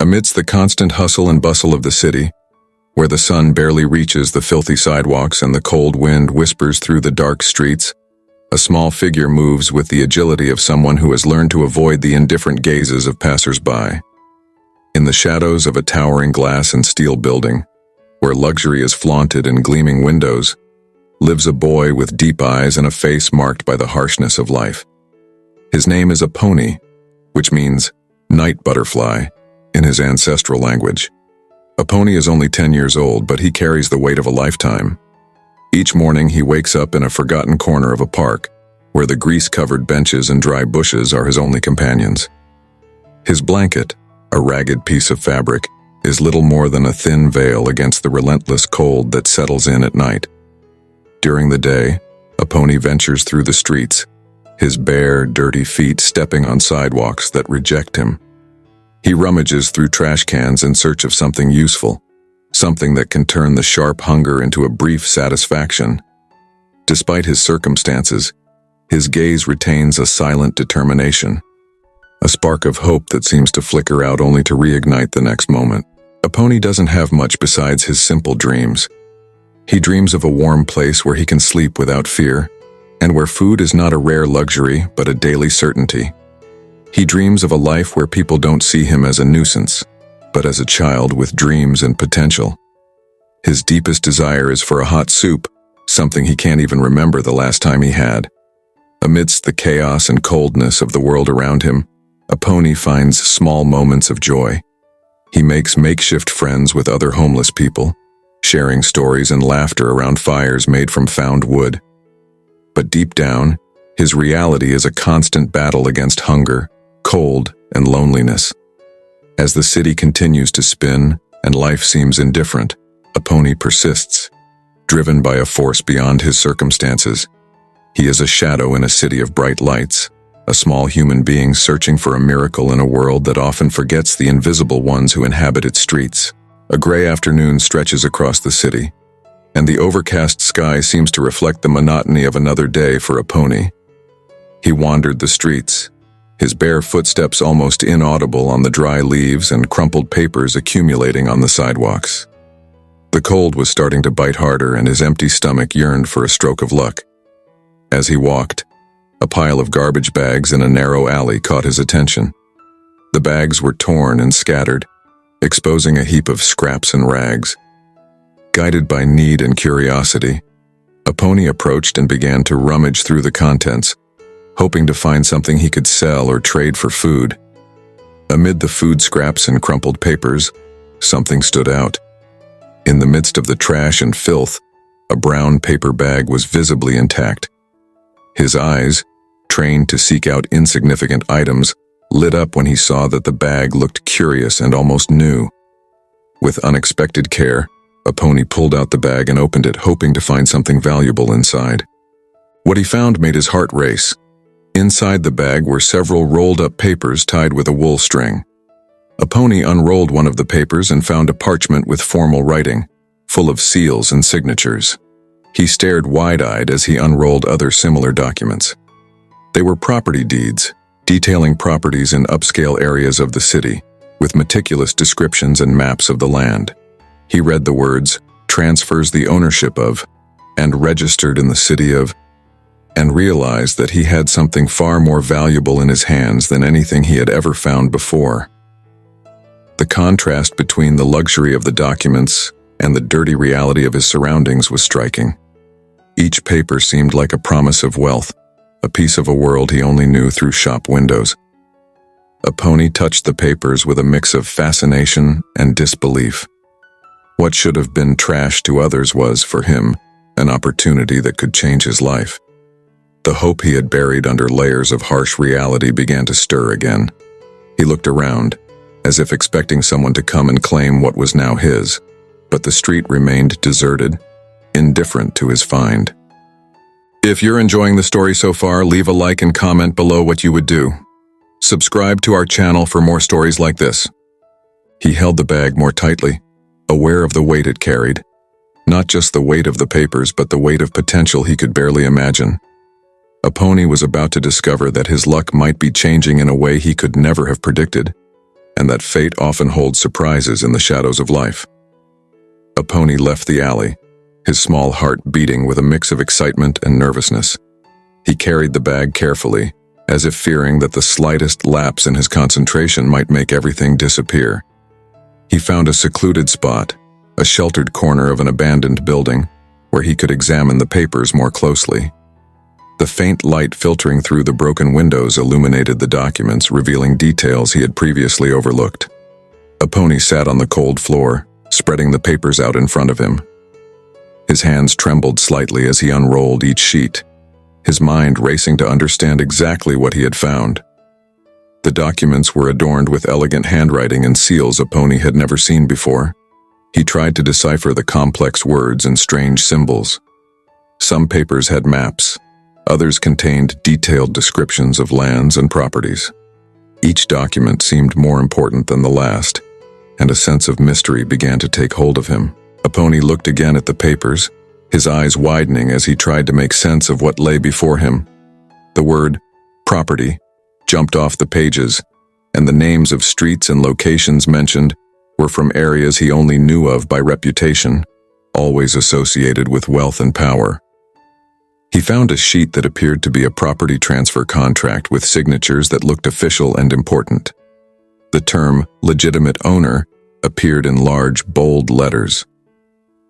Amidst the constant hustle and bustle of the city, where the sun barely reaches the filthy sidewalks and the cold wind whispers through the dark streets, a small figure moves with the agility of someone who has learned to avoid the indifferent gazes of passers-by. In the shadows of a towering glass and steel building, where luxury is flaunted in gleaming windows, lives a boy with deep eyes and a face marked by the harshness of life. His name is Aponi, which means night butterfly in his ancestral language. Aponi is only 10 years old, but he carries the weight of a lifetime. Each morning he wakes up in a forgotten corner of a park, where the grease-covered benches and dry bushes are his only companions. His blanket, a ragged piece of fabric, is little more than a thin veil against the relentless cold that settles in at night. During the day, Aponi ventures through the streets, his bare, dirty feet stepping on sidewalks that reject him. He rummages through trash cans in search of something useful, something that can turn the sharp hunger into a brief satisfaction. Despite his circumstances, his gaze retains a silent determination, a spark of hope that seems to flicker out only to reignite the next moment. Aponi doesn't have much besides his simple dreams. He dreams of a warm place where he can sleep without fear, and where food is not a rare luxury but a daily certainty. He dreams of a life where people don't see him as a nuisance, but as a child with dreams and potential. His deepest desire is for a hot soup, something he can't even remember the last time he had. Amidst the chaos and coldness of the world around him, Aponi finds small moments of joy. He makes makeshift friends with other homeless people, sharing stories and laughter around fires made from found wood. But deep down, his reality is a constant battle against hunger, cold, and loneliness. As the city continues to spin and life seems indifferent, Aponi persists, driven by a force beyond his circumstances. He is a shadow in a city of bright lights, a small human being searching for a miracle in a world that often forgets the invisible ones who inhabit its streets. A gray afternoon stretches across the city, and the overcast sky seems to reflect the monotony of another day for Aponi. He wandered the streets, his bare footsteps almost inaudible on the dry leaves and crumpled papers accumulating on the sidewalks. The cold was starting to bite harder, and his empty stomach yearned for a stroke of luck. As he walked, a pile of garbage bags in a narrow alley caught his attention. The bags were torn and scattered, exposing a heap of scraps and rags. Guided by need and curiosity, Aponi approached and began to rummage through the contents, hoping to find something he could sell or trade for food. Amid the food scraps and crumpled papers, something stood out. In the midst of the trash and filth, a brown paper bag was visibly intact. His eyes, trained to seek out insignificant items, lit up when he saw that the bag looked curious and almost new. With unexpected care, Aponi pulled out the bag and opened it, hoping to find something valuable inside. What he found made his heart race. Inside the bag were several rolled-up papers tied with a wool string. Aponi unrolled one of the papers and found a parchment with formal writing, full of seals and signatures. He stared wide-eyed as he unrolled other similar documents. They were property deeds, detailing properties in upscale areas of the city, with meticulous descriptions and maps of the land. He read the words, "transfers the ownership of," and "registered in the city of," and realized that he had something far more valuable in his hands than anything he had ever found before. The contrast between the luxury of the documents and the dirty reality of his surroundings was striking. Each paper seemed like a promise of wealth, a piece of a world he only knew through shop windows. Aponi touched the papers with a mix of fascination and disbelief. What should have been trash to others was, for him, an opportunity that could change his life. The hope he had buried under layers of harsh reality began to stir again. He looked around, as if expecting someone to come and claim what was now his, but the street remained deserted, indifferent to his find. If you're enjoying the story so far, leave a like and comment below what you would do. Subscribe to our channel for more stories like this. He held the bag more tightly, aware of the weight it carried. Not just the weight of the papers, but the weight of potential he could barely imagine. Aponi was about to discover that his luck might be changing in a way he could never have predicted. and that fate often holds surprises in the shadows of life. Aponi left the alley, his small heart beating with a mix of excitement and nervousness. He carried the bag carefully, as if fearing that the slightest lapse in his concentration might make everything disappear. He found a secluded spot, a sheltered corner of an abandoned building, where he could examine the papers more closely. The faint light filtering through the broken windows illuminated the documents, revealing details he had previously overlooked. Aponi sat on the cold floor, spreading the papers out in front of him. His hands trembled slightly as he unrolled each sheet, his mind racing to understand exactly what he had found. The documents were adorned with elegant handwriting and seals Aponi had never seen before. He tried to decipher the complex words and strange symbols. Some papers had maps, others contained detailed descriptions of lands and properties. Each document seemed more important than the last, and a sense of mystery began to take hold of him. Aponi looked again at the papers, his eyes widening as he tried to make sense of what lay before him. The word property jumped off the pages, and the names of streets and locations mentioned were from areas he only knew of by reputation, always associated with wealth and power. He found a sheet that appeared to be a property transfer contract with signatures that looked official and important. The term legitimate owner appeared in large, bold letters.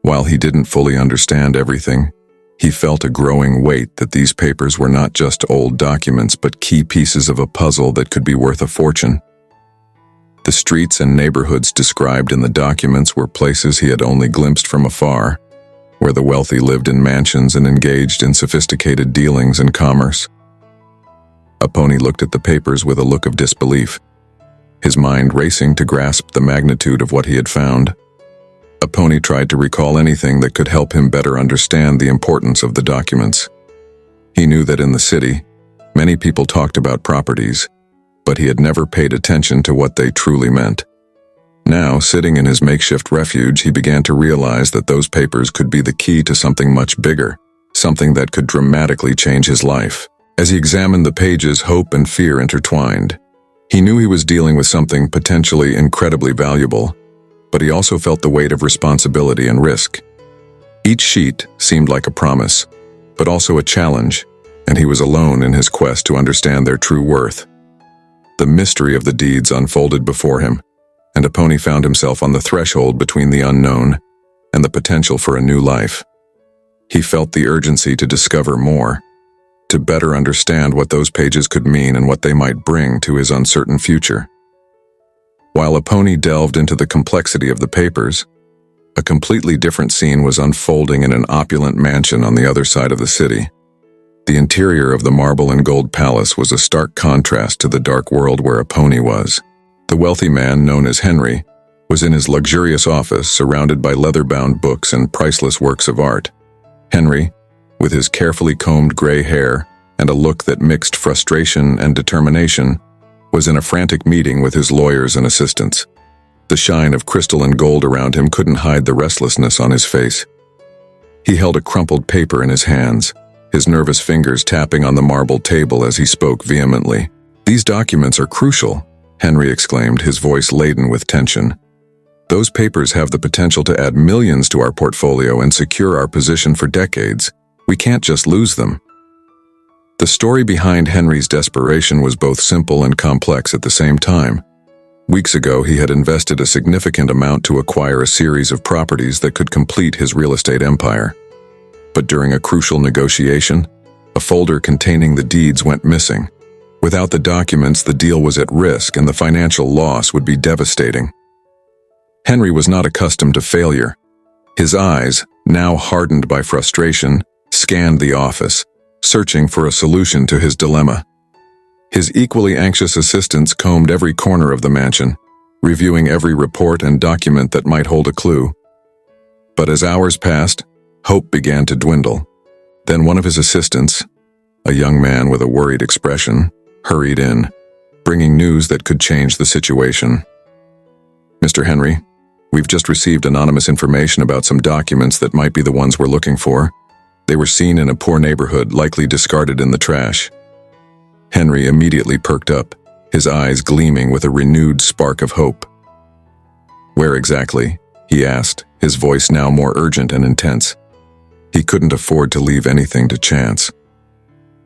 While he didn't fully understand everything, he felt a growing weight that these papers were not just old documents but key pieces of a puzzle that could be worth a fortune. The streets and neighborhoods described in the documents were places he had only glimpsed from afar, where the wealthy lived in mansions and engaged in sophisticated dealings and commerce. Aponi looked at the papers with a look of disbelief, his mind racing to grasp the magnitude of what he had found. Aponi tried to recall anything that could help him better understand the importance of the documents. He knew that in the city, many people talked about properties, but he had never paid attention to what they truly meant. Now, sitting in his makeshift refuge, he began to realize that those papers could be the key to something much bigger, something that could dramatically change his life. As he examined the pages, hope and fear intertwined. He knew he was dealing with something potentially incredibly valuable, but he also felt the weight of responsibility and risk. Each sheet seemed like a promise, but also a challenge, and he was alone in his quest to understand their true worth. The mystery of the deeds unfolded before him, and Aponi found himself on the threshold between the unknown and the potential for a new life. He felt the urgency to discover more, to better understand what those pages could mean and what they might bring to his uncertain future. While Aponi delved into the complexity of the papers, a completely different scene was unfolding in an opulent mansion on the other side of the city. The interior of the marble and gold palace was a stark contrast to the dark world where Aponi was. The wealthy man, known as Henry, was in his luxurious office surrounded by leather-bound books and priceless works of art. Henry, with his carefully combed gray hair and a look that mixed frustration and determination, was in a frantic meeting with his lawyers and assistants. The shine of crystal and gold around him couldn't hide the restlessness on his face. He held a crumpled paper in his hands, his nervous fingers tapping on the marble table as he spoke vehemently. "These documents are crucial," Henry exclaimed, his voice laden with tension. "Those papers have the potential to add millions to our portfolio and secure our position for decades. We can't just lose them." The story behind Henry's desperation was both simple and complex at the same time. Weeks ago, he had invested a significant amount to acquire a series of properties that could complete his real estate empire. But during a crucial negotiation, a folder containing the deeds went missing. Without the documents, the deal was at risk and the financial loss would be devastating. Henry was not accustomed to failure. His eyes, now hardened by frustration, scanned the office, searching for a solution to his dilemma. His equally anxious assistants combed every corner of the mansion, reviewing every report and document that might hold a clue. But as hours passed, hope began to dwindle. Then one of his assistants, a young man with a worried expression, hurried in, bringing news that could change the situation. "Mr. Henry, we've just received anonymous information about some documents that might be the ones we're looking for. They were seen in a poor neighborhood, likely discarded in the trash." Henry immediately perked up, his eyes gleaming with a renewed spark of hope. "Where exactly?" he asked, his voice now more urgent and intense. He couldn't afford to leave anything to chance.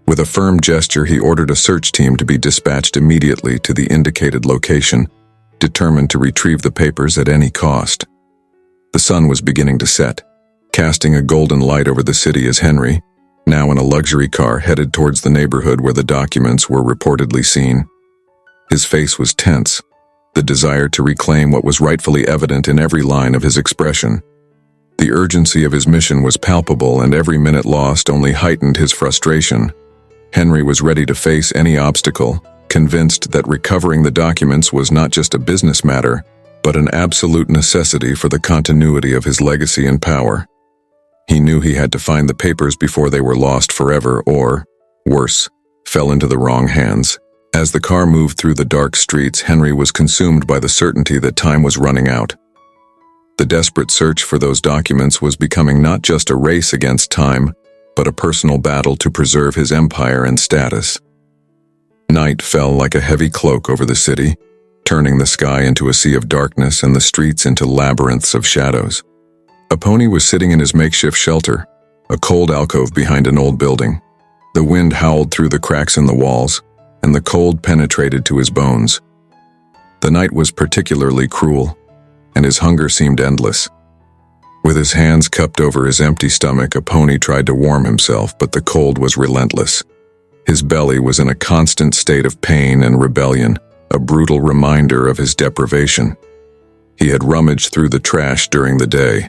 With a firm gesture, he ordered a search team to be dispatched immediately to the indicated location, determined to retrieve the papers at any cost. The sun was beginning to set, casting a golden light over the city as Henry, now in a luxury car, headed towards the neighborhood where the documents were reportedly seen. His face was tense, the desire to reclaim what was rightfully evident in every line of his expression. The urgency of his mission was palpable, and every minute lost only heightened his frustration. Henry was ready to face any obstacle, convinced that recovering the documents was not just a business matter, but an absolute necessity for the continuity of his legacy and power. He knew he had to find the papers before they were lost forever or, worse, fell into the wrong hands. As the car moved through the dark streets, Henry was consumed by the certainty that time was running out. The desperate search for those documents was becoming not just a race against time, but a personal battle to preserve his empire and status. Night fell like a heavy cloak over the city, turning the sky into a sea of darkness and the streets into labyrinths of shadows. Aponi was sitting in his makeshift shelter, a cold alcove behind an old building. The wind howled through the cracks in the walls, and the cold penetrated to his bones. The night was particularly cruel, and his hunger seemed endless. With his hands cupped over his empty stomach, Aponi tried to warm himself, but the cold was relentless. His belly was in a constant state of pain and rebellion, a brutal reminder of his deprivation. He had rummaged through the trash during the day,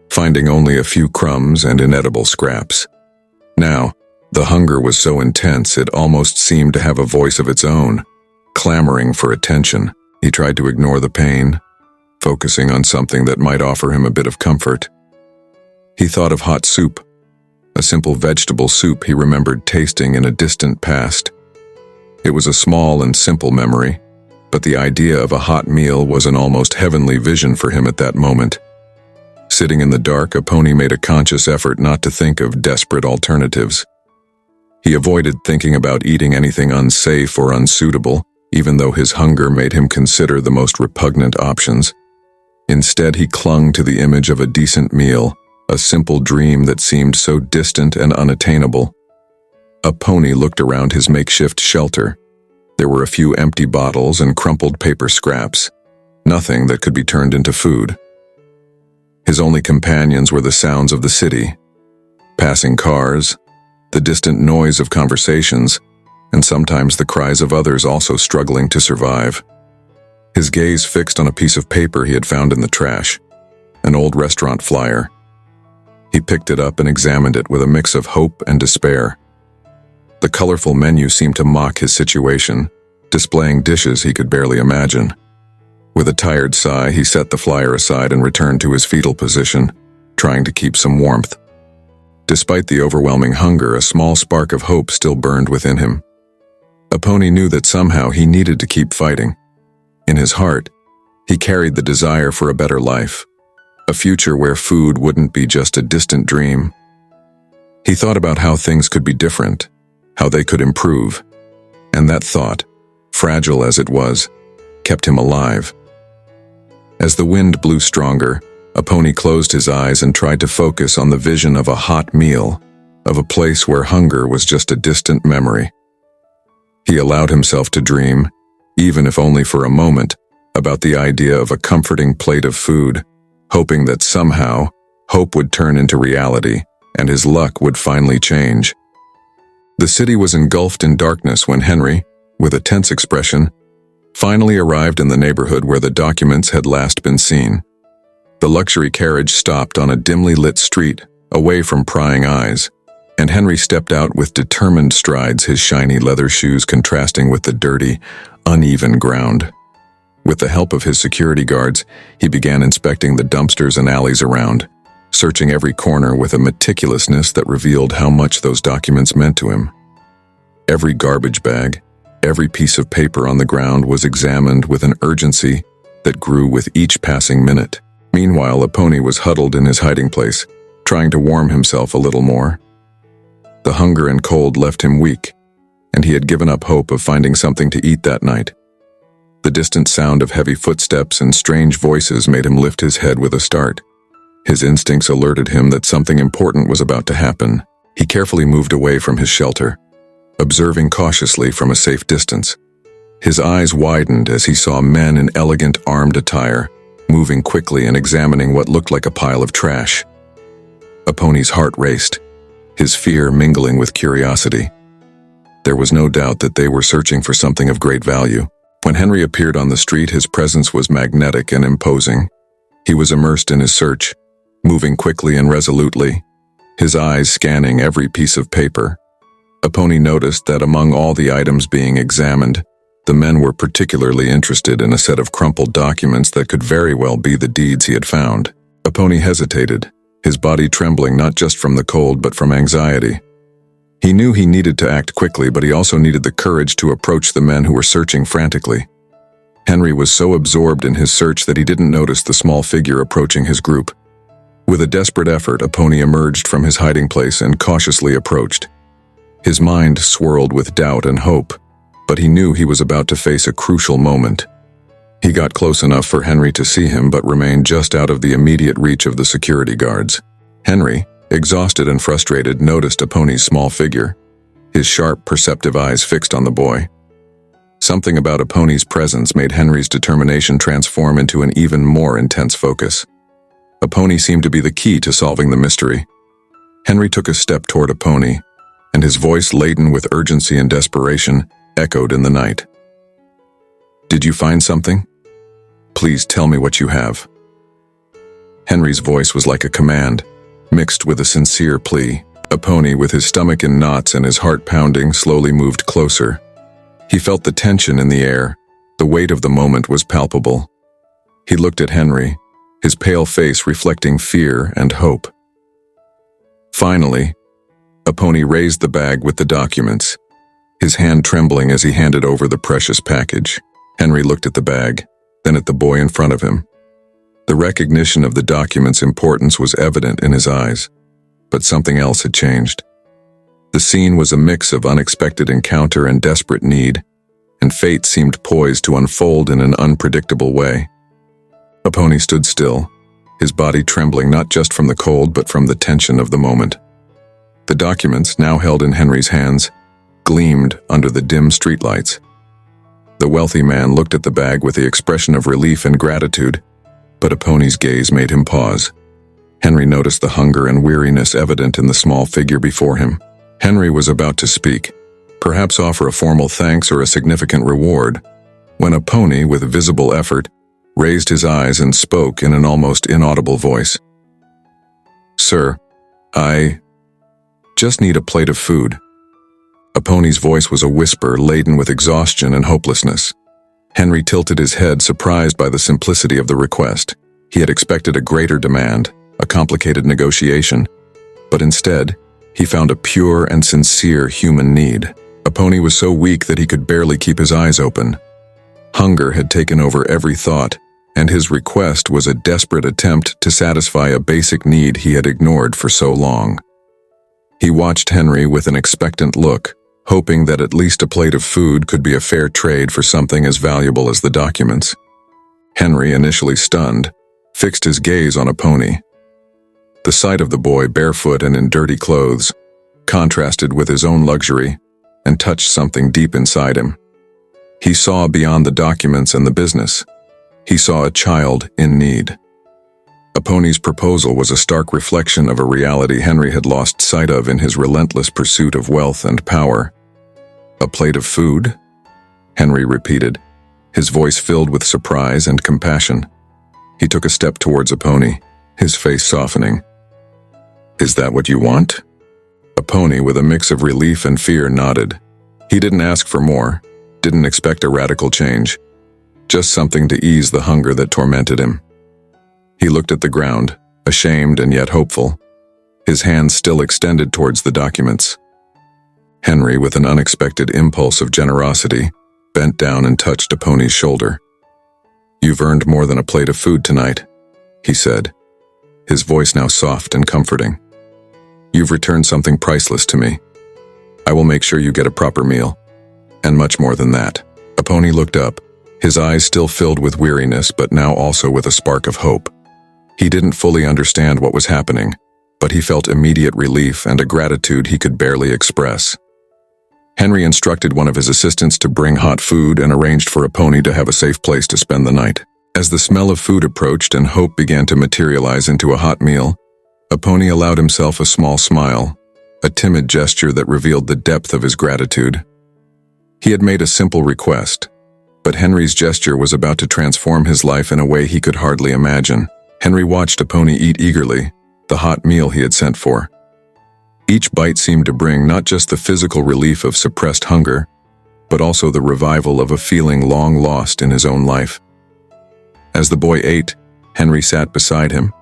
finding only a few crumbs and inedible scraps. Now, the hunger was so intense it almost seemed to have a voice of its own, clamoring for attention. He tried to ignore the pain, focusing on something that might offer him a bit of comfort. He thought of hot soup, a simple vegetable soup he remembered tasting in a distant past. It was a small and simple memory, but the idea of a hot meal was an almost heavenly vision for him at that moment. Sitting in the dark, Aponi made a conscious effort not to think of desperate alternatives. He avoided thinking about eating anything unsafe or unsuitable, even though his hunger made him consider the most repugnant options. Instead, he clung to the image of a decent meal, a simple dream that seemed so distant and unattainable. Aponi looked around his makeshift shelter. There were a few empty bottles and crumpled paper scraps, nothing that could be turned into food. His only companions were the sounds of the city, passing cars, the distant noise of conversations, and sometimes the cries of others also struggling to survive. His gaze fixed on a piece of paper he had found in the trash, an old restaurant flyer. He picked it up and examined it with a mix of hope and despair. The colorful menu seemed to mock his situation, displaying dishes he could barely imagine. With a tired sigh, he set the flyer aside and returned to his fetal position, trying to keep some warmth. Despite the overwhelming hunger, a small spark of hope still burned within him. Aponi knew that somehow he needed to keep fighting. In his heart, he carried the desire for a better life, a future where food wouldn't be just a distant dream. He thought about how things could be different, how they could improve, and that thought, fragile as it was, kept him alive. As the wind blew stronger, Aponi closed his eyes and tried to focus on the vision of a hot meal, of a place where hunger was just a distant memory. He allowed himself to dream, even if only for a moment, about the idea of a comforting plate of food, hoping that somehow hope would turn into reality and his luck would finally change. The city was engulfed in darkness when Henry, with a tense expression, finally arrived in the neighborhood where the documents had last been seen. The luxury carriage stopped on a dimly lit street, away from prying eyes, and Henry stepped out with determined strides, his shiny leather shoes contrasting with the dirty, uneven ground. With the help of his security guards, he began inspecting the dumpsters and alleys around, searching every corner with a meticulousness that revealed how much those documents meant to him. Every garbage bag, every piece of paper on the ground was examined with an urgency that grew with each passing minute. Meanwhile, Aponi was huddled in his hiding place, trying to warm himself a little more. The hunger and cold left him weak, and he had given up hope of finding something to eat that night. The distant sound of heavy footsteps and strange voices made him lift his head with a start. His instincts alerted him that something important was about to happen. He carefully moved away from his shelter, observing cautiously from a safe distance. His eyes widened as he saw men in elegant armed attire, moving quickly and examining what looked like a pile of trash. Aponi's heart raced, his fear mingling with curiosity. There was no doubt that they were searching for something of great value. When Henry appeared on the street, his presence was magnetic and imposing. He was immersed in his search, moving quickly and resolutely, his eyes scanning every piece of paper. Aponi noticed that among all the items being examined, the men were particularly interested in a set of crumpled documents that could very well be the deeds he had found. Aponi hesitated, his body trembling not just from the cold but from anxiety. He knew he needed to act quickly, but he also needed the courage to approach the men who were searching frantically. Henry was so absorbed in his search that he didn't notice the small figure approaching his group. With a desperate effort, Aponi emerged from his hiding place and cautiously approached. His mind swirled with doubt and hope, but he knew he was about to face a crucial moment. He got close enough for Henry to see him, but remained just out of the immediate reach of the security guards. Henry, exhausted and frustrated, noticed Aponi's small figure, his sharp, perceptive eyes fixed on the boy. Something about Aponi's presence made Henry's determination transform into an even more intense focus. Aponi seemed to be the key to solving the mystery. Henry took a step toward Aponi, and his voice, laden with urgency and desperation, echoed in the night. "Did you find something? Please tell me what you have." Henry's voice was like a command, mixed with a sincere plea. Aponi, with his stomach in knots and his heart pounding, slowly moved closer. He felt the tension in the air. The weight of the moment was palpable. He looked at Henry, his pale face reflecting fear and hope. Finally, Aponi raised the bag with the documents, his hand trembling as he handed over the precious package. Henry looked at the bag, then at the boy in front of him. The recognition of the document's importance was evident in his eyes, but something else had changed. The scene was a mix of unexpected encounter and desperate need, and fate seemed poised to unfold in an unpredictable way. Aponi stood still, his body trembling not just from the cold but from the tension of the moment. The documents, now held in Henry's hands, gleamed under the dim streetlights. The wealthy man looked at the bag with the expression of relief and gratitude, but Aponi's gaze made him pause. Henry noticed the hunger and weariness evident in the small figure before him. Henry was about to speak, perhaps offer a formal thanks or a significant reward, when Aponi, with visible effort, raised his eyes and spoke in an almost inaudible voice. "Sir, I just need a plate of food." Aponi's voice was a whisper laden with exhaustion and hopelessness. Henry tilted his head, surprised by the simplicity of the request. He had expected a greater demand, a complicated negotiation, but instead, he found a pure and sincere human need. Aponi was so weak that he could barely keep his eyes open. Hunger had taken over every thought, and his request was a desperate attempt to satisfy a basic need he had ignored for so long. He watched Henry with an expectant look, hoping that at least a plate of food could be a fair trade for something as valuable as the documents. Henry, initially stunned, fixed his gaze on Aponi. The sight of the boy, barefoot and in dirty clothes, contrasted with his own luxury and touched something deep inside him. He saw beyond the documents and the business. He saw a child in need. Aponi's proposal was a stark reflection of a reality Henry had lost sight of in his relentless pursuit of wealth and power. "A plate of food?" Henry repeated, his voice filled with surprise and compassion. He took a step towards Aponi, his face softening. "Is that what you want?" Aponi, with a mix of relief and fear, nodded. He didn't ask for more, didn't expect a radical change, just something to ease the hunger that tormented him. He looked at the ground, ashamed and yet hopeful, his hands still extended towards the documents. Henry, with an unexpected impulse of generosity, bent down and touched Aponi's shoulder. "You've earned more than a plate of food tonight," he said, his voice now soft and comforting. "You've returned something priceless to me. I will make sure you get a proper meal, and much more than that." Aponi looked up, his eyes still filled with weariness but now also with a spark of hope. He didn't fully understand what was happening, but he felt immediate relief and a gratitude he could barely express. Henry instructed one of his assistants to bring hot food and arranged for Aponi to have a safe place to spend the night. As the smell of food approached and hope began to materialize into a hot meal, Aponi allowed himself a small smile, a timid gesture that revealed the depth of his gratitude. He had made a simple request, but Henry's gesture was about to transform his life in a way he could hardly imagine. Henry watched Aponi eat eagerly, the hot meal he had sent for. Each bite seemed to bring not just the physical relief of suppressed hunger, but also the revival of a feeling long lost in his own life. As the boy ate, Henry sat beside him,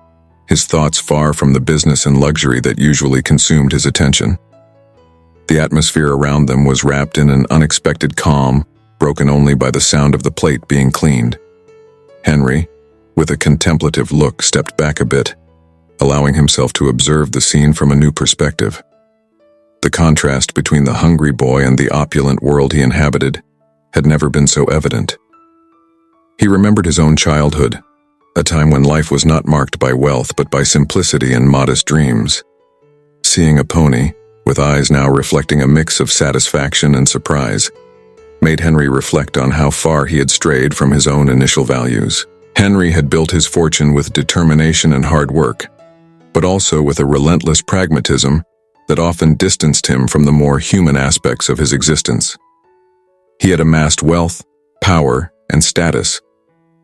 his thoughts far from the business and luxury that usually consumed his attention. The atmosphere around them was wrapped in an unexpected calm, broken only by the sound of the plate being cleaned. Henry, with a contemplative look, stepped back a bit, allowing himself to observe the scene from a new perspective. The contrast between the hungry boy and the opulent world he inhabited had never been so evident. He remembered his own childhood, a time when life was not marked by wealth but by simplicity and modest dreams. Seeing Aponi, with eyes now reflecting a mix of satisfaction and surprise, made Henry reflect on how far he had strayed from his own initial values. Henry had built his fortune with determination and hard work, but also with a relentless pragmatism that often distanced him from the more human aspects of his existence. He had amassed wealth, power, and status,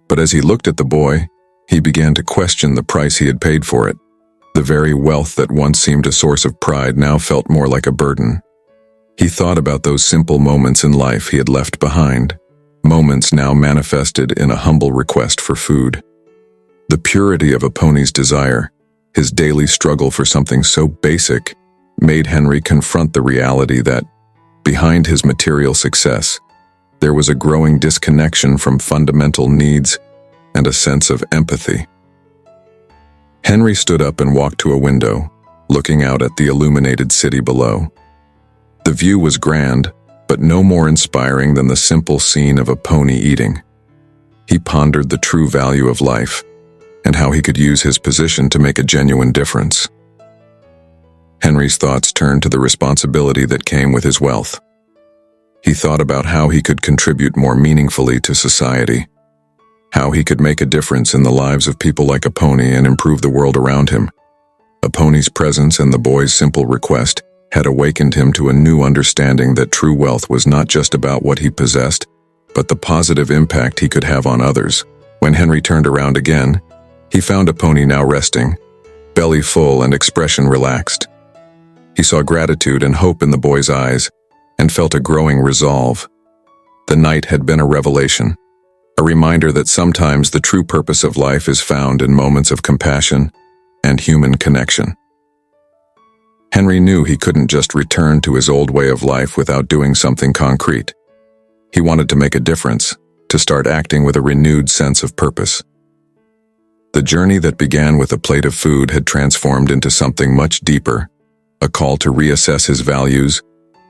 but as he looked at the boy, he began to question the price he had paid for it. The very wealth that once seemed a source of pride now felt more like a burden. He thought about those simple moments in life he had left behind, moments now manifested in a humble request for food. The purity of Aponi's desire, his daily struggle for something so basic, made Henry confront the reality that, behind his material success, there was a growing disconnection from fundamental needs and a sense of empathy. Henry stood up and walked to a window, looking out at the illuminated city below. The view was grand, but no more inspiring than the simple scene of Aponi eating. He pondered the true value of life and how he could use his position to make a genuine difference. Henry's thoughts turned to the responsibility that came with his wealth. He thought about how he could contribute more meaningfully to society, how he could make a difference in the lives of people like Aponi and improve the world around him. Aponi's presence and the boy's simple request had awakened him to a new understanding that true wealth was not just about what he possessed, but the positive impact he could have on others. When Henry turned around again, he found Aponi now resting, belly full and expression relaxed. He saw gratitude and hope in the boy's eyes and felt a growing resolve. The night had been a revelation, a reminder that sometimes the true purpose of life is found in moments of compassion and human connection. Henry knew he couldn't just return to his old way of life without doing something concrete. He wanted to make a difference, to start acting with a renewed sense of purpose. The journey that began with a plate of food had transformed into something much deeper, a call to reassess his values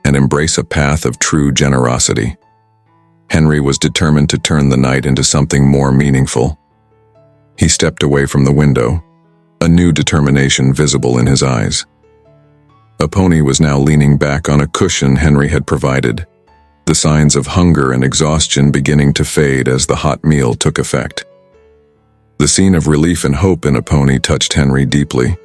and embrace a path of true generosity. Henry was determined to turn the night into something more meaningful. He stepped away from the window, a new determination visible in his eyes. Aponi was now leaning back on a cushion Henry had provided, the signs of hunger and exhaustion beginning to fade as the hot meal took effect. The scene of relief and hope in Aponi touched Henry deeply.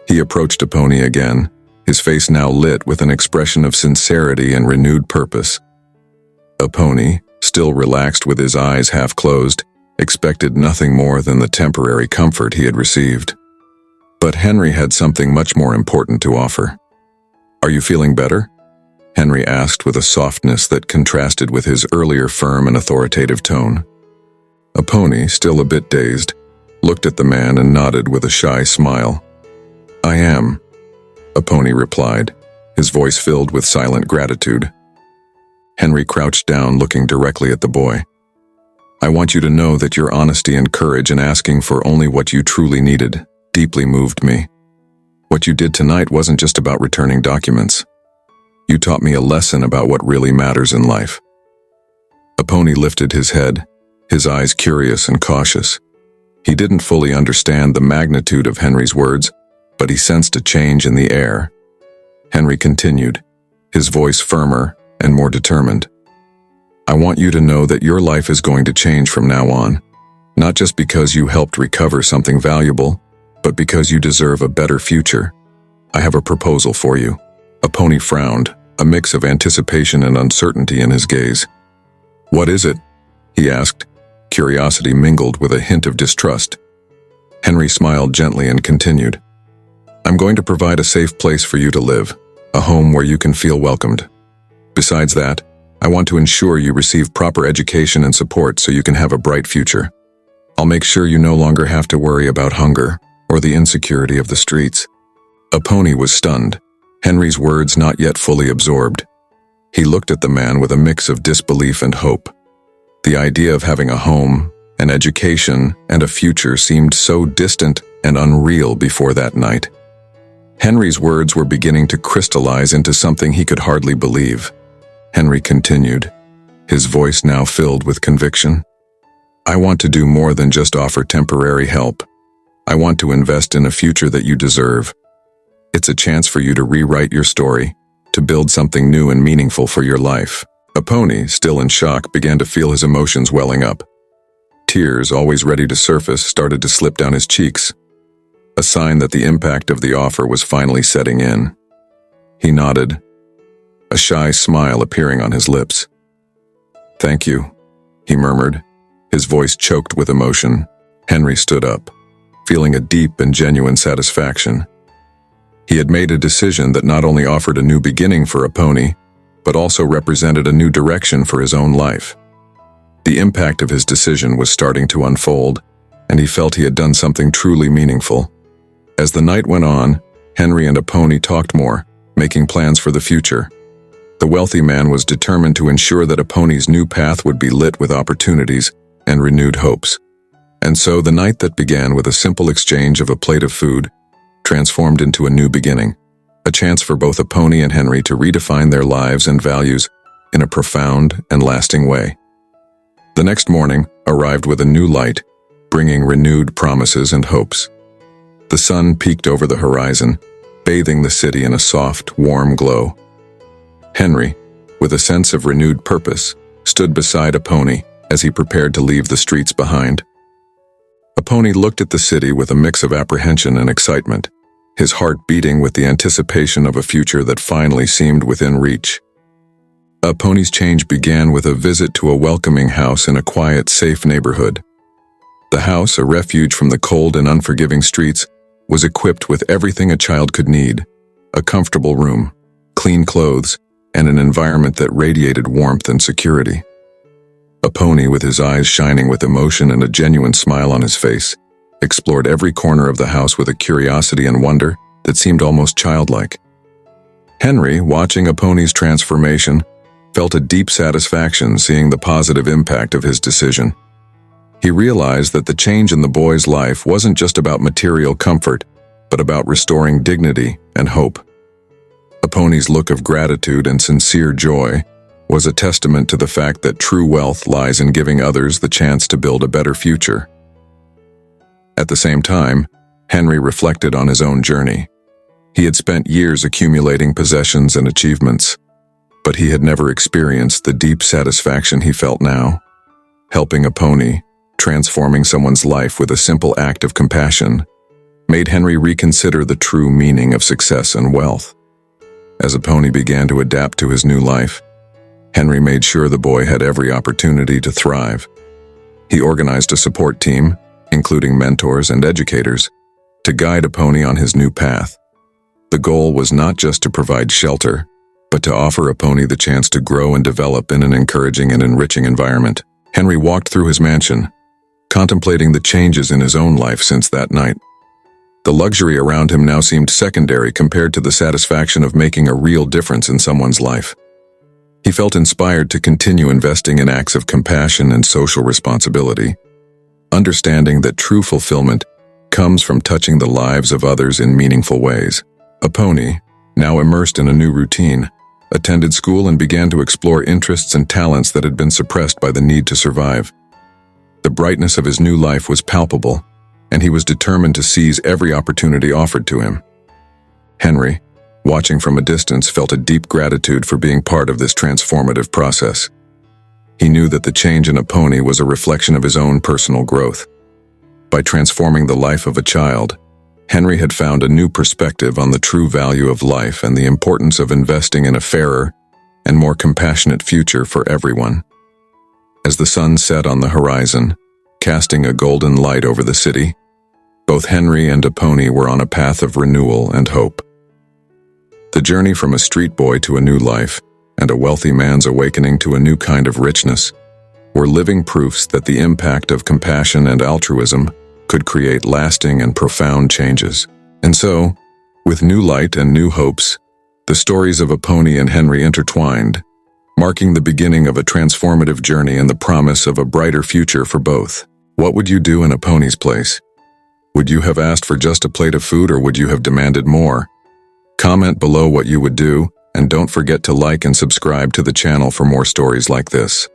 He approached Aponi again, his face now lit with an expression of sincerity and renewed purpose. Aponi, still relaxed with his eyes half closed, expected nothing more than the temporary comfort he had received. But Henry had something much more important to offer. "Are you feeling better?" Henry asked with a softness that contrasted with his earlier firm and authoritative tone. Aponi, still a bit dazed, looked at the man and nodded with a shy smile. "I am," Aponi replied, his voice filled with silent gratitude. Henry crouched down, looking directly at the boy. "I want you to know that your honesty and courage in asking for only what you truly needed deeply moved me. What you did tonight wasn't just about returning documents. You taught me a lesson about what really matters in life." Aponi lifted his head, his eyes curious and cautious. He didn't fully understand the magnitude of Henry's words, but he sensed a change in the air. Henry continued, his voice firmer and more determined. I want you to know that your life is going to change from now on, not just because you helped recover something valuable, but because you deserve a better future. I have a proposal for you. Aponi frowned, a mix of anticipation and uncertainty in his gaze. What is it? He asked, curiosity mingled with a hint of distrust. Henry smiled gently and continued. I'm going to provide a safe place for you to live, a home where you can feel welcomed. Besides that, I want to ensure you receive proper education and support so you can have a bright future. I'll make sure you no longer have to worry about hunger or the insecurity of the streets. Aponi was stunned, Henry's words not yet fully absorbed. He looked at the man with a mix of disbelief and hope. The idea of having a home, an education, and a future seemed so distant and unreal before that night. Henry's words were beginning to crystallize into something he could hardly believe. Henry continued, his voice now filled with conviction. I want to do more than just offer temporary help. I want to invest in a future that you deserve. It's a chance for you to rewrite your story, to build something new and meaningful for your life. Aponi, still in shock, began to feel his emotions welling up. Tears, always ready to surface, started to slip down his cheeks, a sign that the impact of the offer was finally setting in. He nodded, a shy smile appearing on his lips. Thank you, he murmured, his voice choked with emotion. Henry stood up, feeling a deep and genuine satisfaction. He had made a decision that not only offered a new beginning for Aponi, but also represented a new direction for his own life. The impact of his decision was starting to unfold, and he felt he had done something truly meaningful. As the night went on, Henry and Aponi talked more, making plans for the future. The wealthy man was determined to ensure that Aponi's new path would be lit with opportunities and renewed hopes. And so the night that began with a simple exchange of a plate of food transformed into a new beginning, a chance for both Aponi and Henry to redefine their lives and values in a profound and lasting way. The next morning arrived with a new light, bringing renewed promises and hopes. The sun peeked over the horizon, bathing the city in a soft, warm glow. Henry, with a sense of renewed purpose, stood beside Aponi as he prepared to leave the streets behind. Aponi looked at the city with a mix of apprehension and excitement, his heart beating with the anticipation of a future that finally seemed within reach. Aponi's change began with a visit to a welcoming house in a quiet, safe neighborhood. The house, a refuge from the cold and unforgiving streets, was equipped with everything a child could need: a comfortable room, clean clothes, and an environment that radiated warmth and security. Aponi, with his eyes shining with emotion and a genuine smile on his face, explored every corner of the house with a curiosity and wonder that seemed almost childlike. Henry, watching Aponi's transformation, felt a deep satisfaction seeing the positive impact of his decision. He realized that the change in the boy's life wasn't just about material comfort, but about restoring dignity and hope. Aponi's look of gratitude and sincere joy was a testament to the fact that true wealth lies in giving others the chance to build a better future. At the same time, Henry reflected on his own journey. He had spent years accumulating possessions and achievements, but he had never experienced the deep satisfaction he felt now. Helping Aponi, transforming someone's life with a simple act of compassion, made Henry reconsider the true meaning of success and wealth. As Aponi began to adapt to his new life, Henry made sure the boy had every opportunity to thrive. He organized a support team, including mentors and educators, to guide Aponi on his new path. The goal was not just to provide shelter, but to offer Aponi the chance to grow and develop in an encouraging and enriching environment. Henry walked through his mansion, contemplating the changes in his own life since that night. The luxury around him now seemed secondary compared to the satisfaction of making a real difference in someone's life. He felt inspired to continue investing in acts of compassion and social responsibility, understanding that true fulfillment comes from touching the lives of others in meaningful ways. Aponi, now immersed in a new routine, attended school, and began to explore interests and talents that had been suppressed by the need to survive. The brightness of his new life was palpable, and he was determined to seize every opportunity offered to him. Henry, watching from a distance, felt a deep gratitude for being part of this transformative process. He knew that the change in Aponi was a reflection of his own personal growth. By transforming the life of a child, Henry had found a new perspective on the true value of life and the importance of investing in a fairer and more compassionate future for everyone. As the sun set on the horizon, casting a golden light over the city, both Henry and Aponi were on a path of renewal and hope. The journey from a street boy to a new life, and a wealthy man's awakening to a new kind of richness, were living proofs that the impact of compassion and altruism could create lasting and profound changes. And so, with new light and new hopes, the stories of Aponi and Henry intertwined, marking the beginning of a transformative journey and the promise of a brighter future for both. What would you do in Aponi's place? Would you have asked for just a plate of food, or would you have demanded more? Comment below what you would do, and don't forget to like and subscribe to the channel for more stories like this.